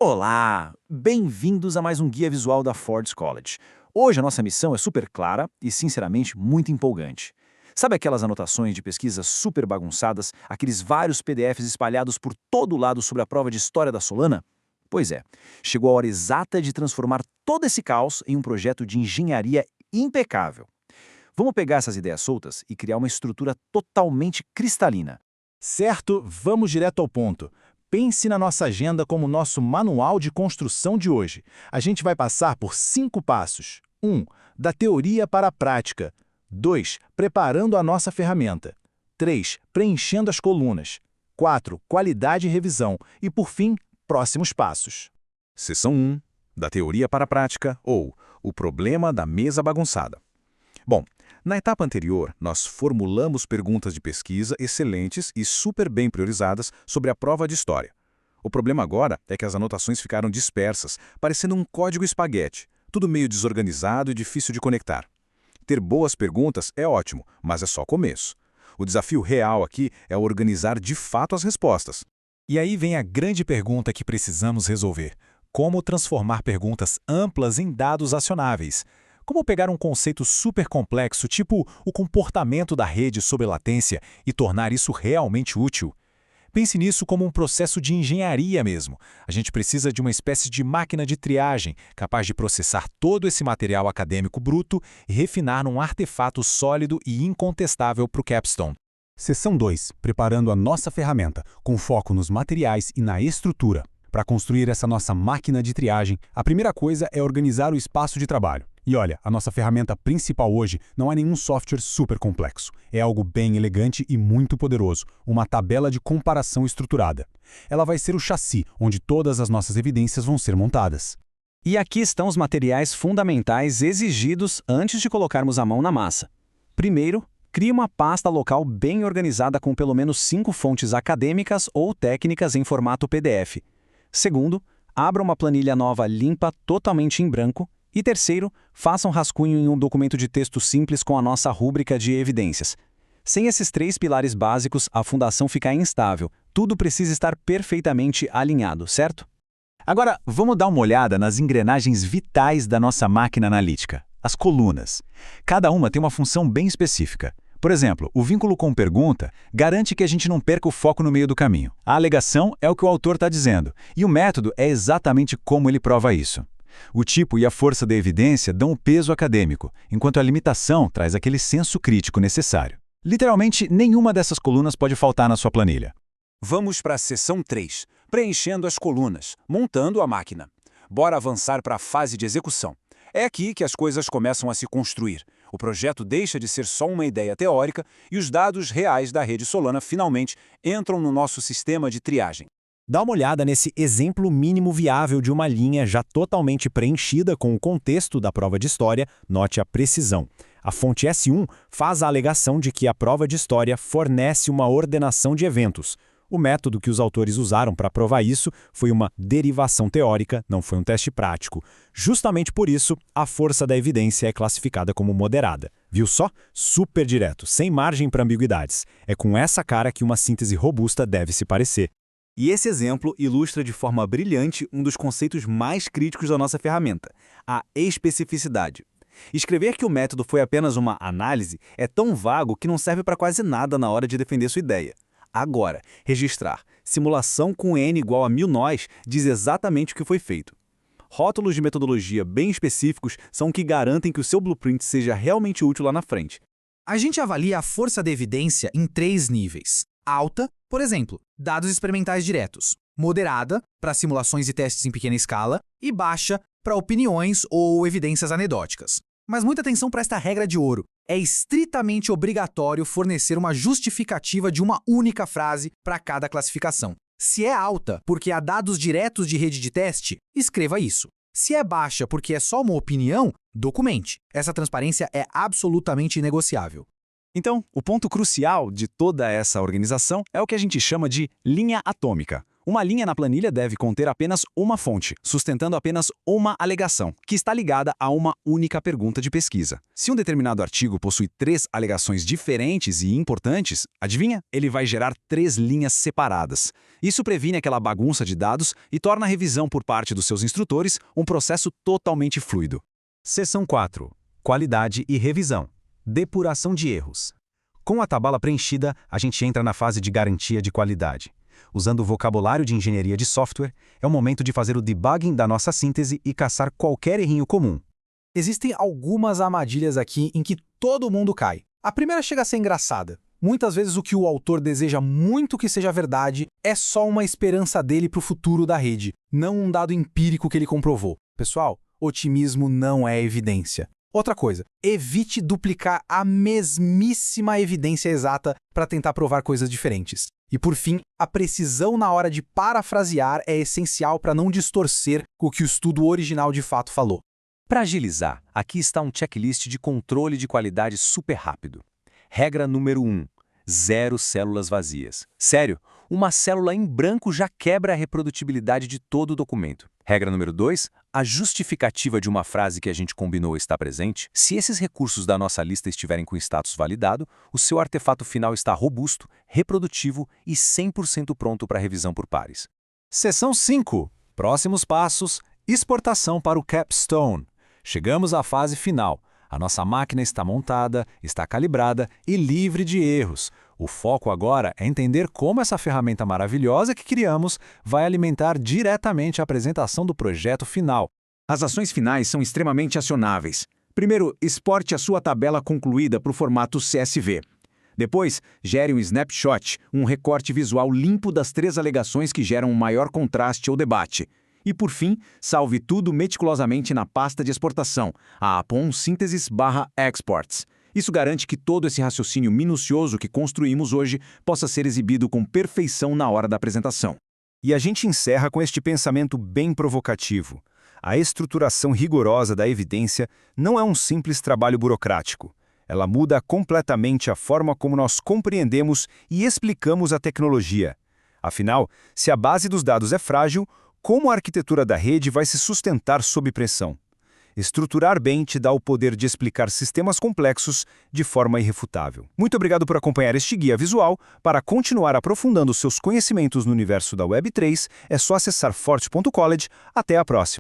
Olá! Bem-vindos a mais um guia visual da Ford's College. Hoje a nossa missão é super clara e, sinceramente, muito empolgante. Sabe aquelas anotações de pesquisa super bagunçadas, aqueles vários PDFs espalhados por todo lado sobre a prova de História da Solana? Pois é, chegou a hora exata de transformar todo esse caos em um projeto de engenharia impecável. Vamos pegar essas ideias soltas e criar uma estrutura totalmente cristalina. Certo, vamos direto ao ponto. Pense na nossa agenda como nosso manual de construção de hoje. A gente vai passar por 5 passos. 1. Da teoria para a prática. 2. Preparando a nossa ferramenta. 3. Preenchendo as colunas. 4. Qualidade e revisão. E, por fim, próximos passos. Seção 1. Da teoria para a prática, ou o problema da mesa bagunçada. Bom, na etapa anterior, nós formulamos perguntas de pesquisa excelentes e super bem priorizadas sobre a prova de história. O problema agora é que as anotações ficaram dispersas, parecendo um código espaguete, tudo meio desorganizado e difícil de conectar. Ter boas perguntas é ótimo, mas é só começo. O desafio real aqui é organizar de fato as respostas. E aí vem a grande pergunta que precisamos resolver: como transformar perguntas amplas em dados acionáveis? Como pegar um conceito super complexo, tipo o comportamento da rede sob latência, e tornar isso realmente útil? Pense nisso como um processo de engenharia mesmo. A gente precisa de uma espécie de máquina de triagem, capaz de processar todo esse material acadêmico bruto e refinar num artefato sólido e incontestável para o Capstone. Seção 2. Preparando a nossa ferramenta, com foco nos materiais e na estrutura. Para construir essa nossa máquina de triagem, a primeira coisa é organizar o espaço de trabalho. E olha, a nossa ferramenta principal hoje não é nenhum software super complexo. É algo bem elegante e muito poderoso, uma tabela de comparação estruturada. Ela vai ser o chassi, onde todas as nossas evidências vão ser montadas. E aqui estão os materiais fundamentais exigidos antes de colocarmos a mão na massa. Primeiro, crie uma pasta local bem organizada com pelo menos 5 fontes acadêmicas ou técnicas em formato PDF. Segundo, abra uma planilha nova limpa, totalmente em branco. E terceiro, faça um rascunho em um documento de texto simples com a nossa rúbrica de evidências. Sem esses 3 pilares básicos, a fundação fica instável. Tudo precisa estar perfeitamente alinhado, certo? Agora, vamos dar uma olhada nas engrenagens vitais da nossa máquina analítica, as colunas. Cada uma tem uma função bem específica. Por exemplo, o vínculo com pergunta garante que a gente não perca o foco no meio do caminho. A alegação é o que o autor está dizendo, e o método é exatamente como ele prova isso. O tipo e a força da evidência dão o peso acadêmico, enquanto a limitação traz aquele senso crítico necessário. Literalmente, nenhuma dessas colunas pode faltar na sua planilha. Vamos para a seção 3, preenchendo as colunas, montando a máquina. Bora avançar para a fase de execução. É aqui que as coisas começam a se construir. O projeto deixa de ser só uma ideia teórica e os dados reais da rede Solana finalmente entram no nosso sistema de triagem. Dá uma olhada nesse exemplo mínimo viável de uma linha já totalmente preenchida com o contexto da prova de história, note a precisão. A fonte S1 faz a alegação de que a prova de história fornece uma ordenação de eventos. O método que os autores usaram para provar isso foi uma derivação teórica, não foi um teste prático. Justamente por isso, a força da evidência é classificada como moderada. Viu só? Super direto, sem margem para ambiguidades. É com essa cara que uma síntese robusta deve se parecer. E esse exemplo ilustra de forma brilhante um dos conceitos mais críticos da nossa ferramenta, a especificidade. Escrever que o método foi apenas uma análise é tão vago que não serve para quase nada na hora de defender sua ideia. Agora, registrar simulação com n igual a 1000 nós diz exatamente o que foi feito. Rótulos de metodologia bem específicos são o que garantem que o seu blueprint seja realmente útil lá na frente. A gente avalia a força da evidência em 3 níveis. Alta, por exemplo, dados experimentais diretos. Moderada, para simulações e testes em pequena escala. E baixa, para opiniões ou evidências anedóticas. Mas muita atenção para esta regra de ouro. É estritamente obrigatório fornecer uma justificativa de uma única frase para cada classificação. Se é alta porque há dados diretos de rede de teste, escreva isso. Se é baixa porque é só uma opinião, documente. Essa transparência é absolutamente inegociável. Então, o ponto crucial de toda essa organização é o que a gente chama de linha atômica, Uma linha na planilha deve conter apenas uma fonte, sustentando apenas uma alegação, que está ligada a uma única pergunta de pesquisa. Se um determinado artigo possui 3 alegações diferentes e importantes, adivinha? Ele vai gerar 3 linhas separadas. Isso previne aquela bagunça de dados e torna a revisão por parte dos seus instrutores um processo totalmente fluido. Seção 4. Qualidade e revisão. Depuração de erros. Com a tabela preenchida, a gente entra na fase de garantia de qualidade. Usando o vocabulário de engenharia de software, é o momento de fazer o debugging da nossa síntese e caçar qualquer errinho comum. Existem algumas armadilhas aqui em que todo mundo cai. A primeira chega a ser engraçada. Muitas vezes o que o autor deseja muito que seja verdade é só uma esperança dele para o futuro da rede, não um dado empírico que ele comprovou. Pessoal, otimismo não é evidência. Outra coisa, evite duplicar a mesmíssima evidência exata para tentar provar coisas diferentes. E por fim, a precisão na hora de parafrasear é essencial para não distorcer o que o estudo original de fato falou. Para agilizar, aqui está um checklist de controle de qualidade super rápido. Regra número 1. 0 células vazias. Sério, uma célula em branco já quebra a reprodutibilidade de todo o documento. Regra número 2. A justificativa de uma frase que a gente combinou está presente. Se esses recursos da nossa lista estiverem com status validado, o seu artefato final está robusto, reprodutivo e 100% pronto para revisão por pares. Seção 5. Próximos passos. Exportação para o capstone. Chegamos à fase final. A nossa máquina está montada, está calibrada e livre de erros. O foco agora é entender como essa ferramenta maravilhosa que criamos vai alimentar diretamente a apresentação do projeto final. As ações finais são extremamente acionáveis. Primeiro, exporte a sua tabela concluída para o formato CSV. Depois, gere um snapshot, um recorte visual limpo das 3 alegações que geram um maior contraste ou debate. E, por fim, salve tudo meticulosamente na pasta de exportação, a Apon Synthesis/Exports. Isso garante que todo esse raciocínio minucioso que construímos hoje possa ser exibido com perfeição na hora da apresentação. E a gente encerra com este pensamento bem provocativo. A estruturação rigorosa da evidência não é um simples trabalho burocrático. Ela muda completamente a forma como nós compreendemos e explicamos a tecnologia. Afinal, se a base dos dados é frágil, como a arquitetura da rede vai se sustentar sob pressão? Estruturar bem te dá o poder de explicar sistemas complexos de forma irrefutável. Muito obrigado por acompanhar este guia visual. Para continuar aprofundando seus conhecimentos no universo da Web3, é só acessar forte.college. Até a próxima!